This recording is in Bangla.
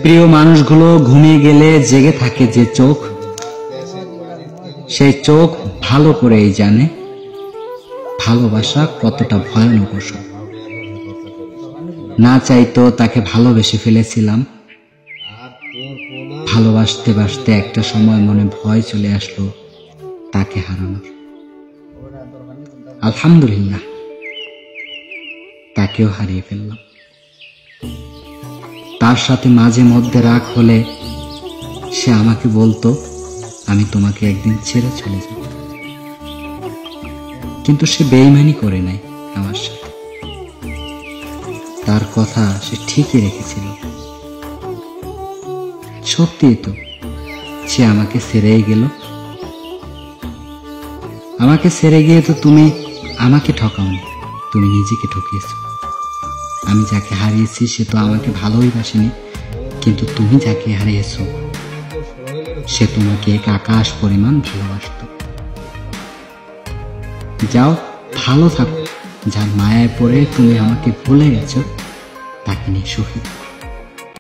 প্রিয় মানুষগুলো ঘুমিয়ে গেলে জেগে থাকে যে চোখ, সেই চোখ ভালো করেই জানে ভালোবাসা কতটা ভয়ানক। না চাইতো তাকে ভালোবেসে ফেলেছিলাম। ভালোবাসতে বাসতে একটা সময় মনে ভয় চলে আসলো তাকে হারানোর। আলহামদুলিল্লাহ, তাকেও হারিয়ে ফেললাম। তার সাথে মাঝে মধ্যে রাগ হলে সে আমাকে বলতো, আমি তোমাকে একদিন ছেড়ে চলে যাব। কিন্তু সে বেঈমানি করে নাই আমার সাথে, তার কথা সে ঠিকই রেখেছিল। সত্যি তো, সে আমাকে ছেড়েই গেল। আমাকে ছেড়ে গিয়ে তো তুমি আমাকে ঠকাওনি, তুমি নিজেকে ঠকিয়েছ। আমি যাকে হারিয়েছি সে তো আমাকে ভালোই বাসেনি, কিন্তু তুমি যাকে হারিয়েছ সে তোমাকে এক আকাশ পরিমাণ ভালোবাসত। যাও, ভালো থাকো। যার মায়ায় পড়ে তুমি আমাকে ভুলে গেছো তাকে নিয়ে সুখী।